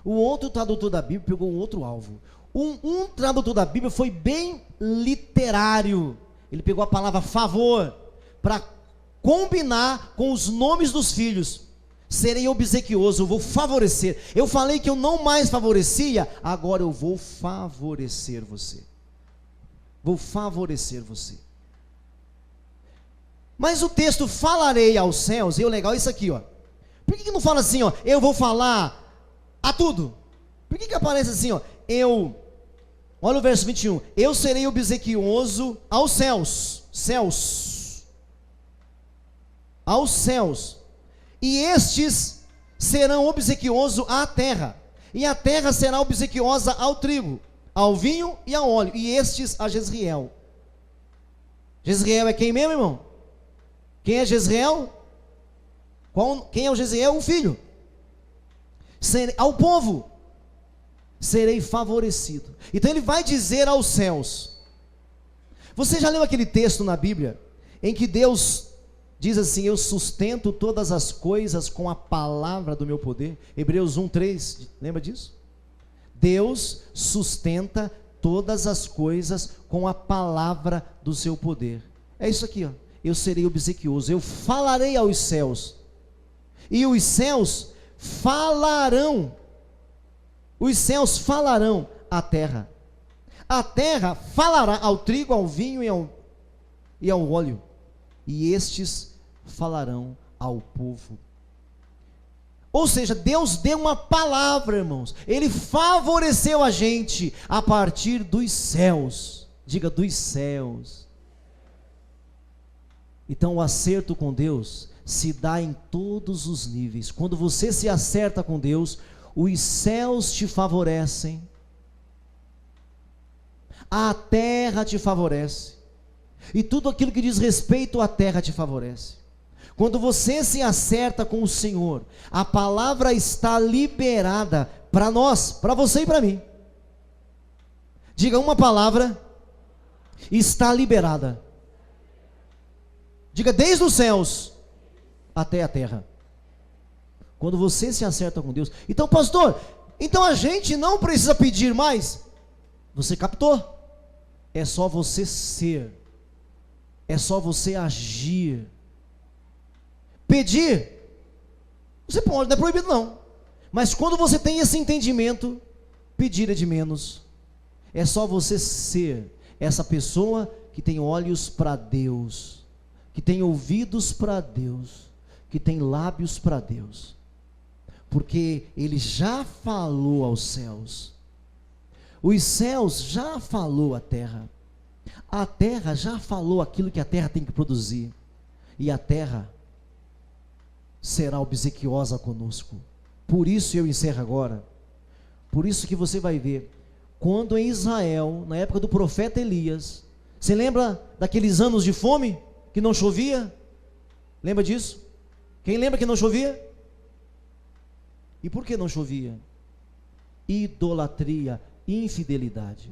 Speaker 1: o outro tradutor da Bíblia pegou um outro alvo. Um tradutor da Bíblia foi bem literário, ele pegou a palavra favor para combinar com os nomes dos filhos. Serei obsequioso, eu vou favorecer. Eu falei que eu não mais favorecia, agora eu vou favorecer você. Vou favorecer você. Mas o texto falarei aos céus, e o legal é isso aqui, ó. Por que não fala assim, ó, eu vou falar a tudo? Por que aparece assim, ó, olha o verso 21, eu serei obsequioso aos céus, aos céus, e estes serão obsequiosos à terra, e a terra será obsequiosa ao trigo, ao vinho e ao óleo, e estes a Jezreel. Jezreel é quem mesmo, irmão? Quem é Jezreel? Quem é o Jezreel? O filho. Ao povo serei favorecido. Então ele vai dizer aos céus. Você já leu aquele texto na Bíblia em que Deus diz assim: eu sustento todas as coisas com a palavra do meu poder? Hebreus 1:3, lembra disso? Deus sustenta todas as coisas com a palavra do seu poder. É isso aqui, ó. Eu serei obsequioso, eu falarei aos céus, e os céus falarão à terra. A terra falará ao trigo, ao vinho e ao óleo, e estes falarão ao povo. Ou seja, Deus deu uma palavra, irmãos. Ele favoreceu a gente a partir dos céus. Diga, dos céus. Então o acerto com Deus se dá em todos os níveis. Quando você se acerta com Deus, os céus te favorecem, a terra te favorece, e tudo aquilo que diz respeito à terra te favorece. Quando você se acerta com o Senhor, a palavra está liberada para nós, para você e para mim. Diga, uma palavra está liberada. Diga, desde os céus até a terra. Quando você se acerta com Deus. Então, pastor, então a gente não precisa pedir mais. Você captou? É só você ser. É só você agir. Pedir, você pode, não é proibido não. Mas quando você tem esse entendimento, pedir é de menos. É só você ser essa pessoa que tem olhos para Deus, que tem ouvidos para Deus, que tem lábios para Deus. Porque Ele já falou aos céus. Os céus já falou à terra. A terra já falou aquilo que a terra tem que produzir. E a terra será obsequiosa conosco. Por isso eu encerro agora. Por isso que você vai ver, quando em Israel, na época do profeta Elias, você lembra daqueles anos de fome, que não chovia? Lembra disso? Quem lembra que não chovia? E por que não chovia? Idolatria, infidelidade,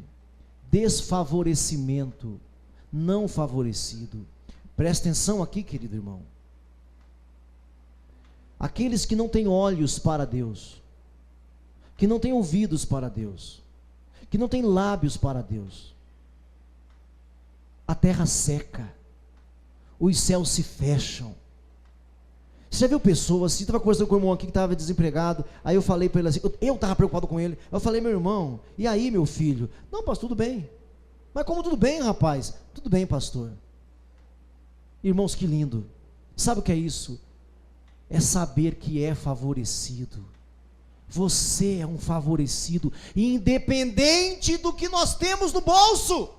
Speaker 1: desfavorecimento, não favorecido. Presta atenção aqui, querido irmão. Aqueles que não têm olhos para Deus, que não têm ouvidos para Deus, que não têm lábios para Deus, a terra seca, os céus se fecham. Você já viu pessoas, você estava conversando com o irmão aqui que estava desempregado, aí eu falei para ele assim, eu estava preocupado com ele, eu falei, meu irmão, e aí meu filho? Não, pastor, tudo bem. Mas como tudo bem, rapaz? Tudo bem, pastor. Irmãos, que lindo. Sabe o que é isso? É saber que é favorecido. Você é um favorecido, independente do que nós temos no bolso,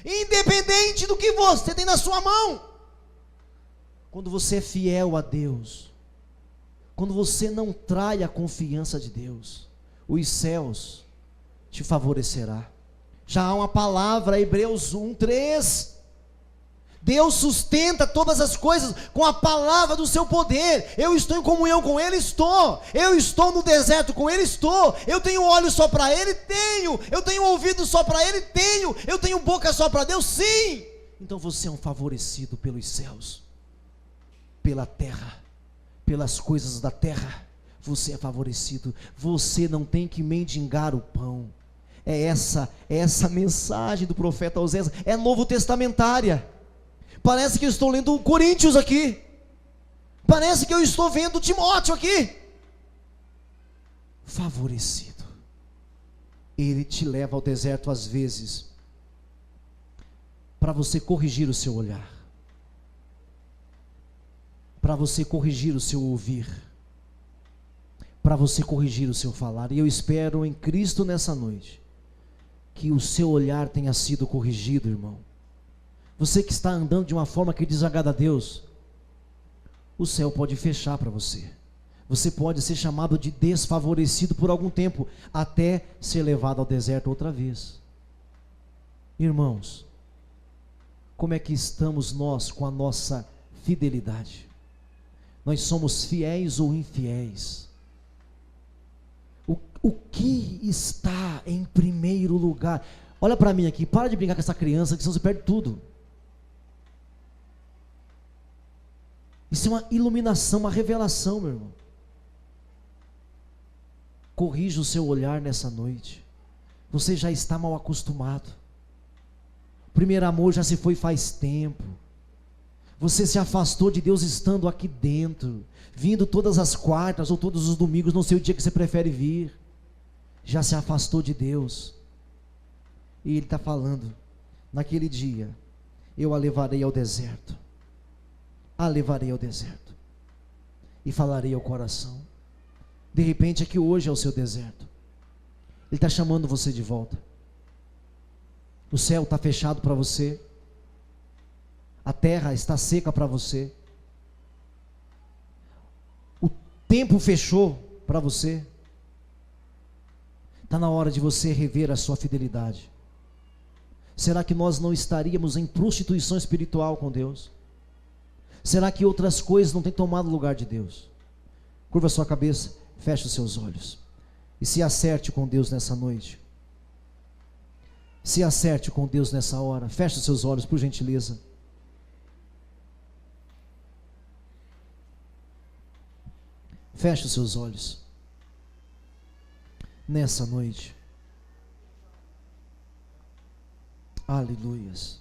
Speaker 1: independente do que você tem na sua mão. Quando você é fiel a Deus, quando você não trai a confiança de Deus, os céus te favorecerá. Já há uma palavra, Hebreus 1:3. Deus sustenta todas as coisas com a palavra do seu poder. Eu estou em comunhão com Ele? Estou. Eu estou no deserto com Ele? Estou. Eu tenho olhos só para Ele? Tenho. Eu tenho ouvidos só para Ele? Tenho. Eu tenho boca só para Deus? Sim. Então você é um favorecido pelos céus, pela terra, pelas coisas da terra. Você é favorecido. Você não tem que mendigar o pão. É essa mensagem do profeta Oséias. É novo testamentária. Parece que eu estou lendo Coríntios aqui. Parece que eu estou vendo Timóteo aqui. Favorecido. Ele te leva ao deserto às vezes para você corrigir o seu olhar, para você corrigir o seu ouvir, para você corrigir o seu falar. E eu espero em Cristo nessa noite que o seu olhar tenha sido corrigido, irmão. Você que está andando de uma forma que desagrada a Deus, o céu pode fechar para você. Você pode ser chamado de desfavorecido por algum tempo, até ser levado ao deserto outra vez. Irmãos, como é que estamos nós com a nossa fidelidade? Nós somos fiéis ou infiéis? O que está em primeiro lugar? Olha para mim aqui, para de brincar com essa criança, que senão você perde tudo. Isso é uma iluminação, uma revelação, meu irmão. Corrija o seu olhar nessa noite. Você já está mal acostumado. O primeiro amor já se foi faz tempo. Você se afastou de Deus estando aqui dentro, vindo todas as quartas ou todos os domingos, não sei o dia que você prefere vir. Já se afastou de Deus. E Ele está falando, naquele dia, eu a levarei ao deserto. A levarei ao deserto. E falarei ao coração. De repente, aqui hoje é o seu deserto. Ele está chamando você de volta. O céu está fechado para você. A terra está seca para você. O tempo fechou para você. Está na hora de você rever a sua fidelidade. Será que nós não estaríamos em prostituição espiritual com Deus? Será que outras coisas não têm tomado o lugar de Deus? Curva a sua cabeça, feche os seus olhos e se acerte com Deus nessa noite. Se acerte com Deus nessa hora. Feche os seus olhos, por gentileza. Feche os seus olhos nessa noite. Aleluias.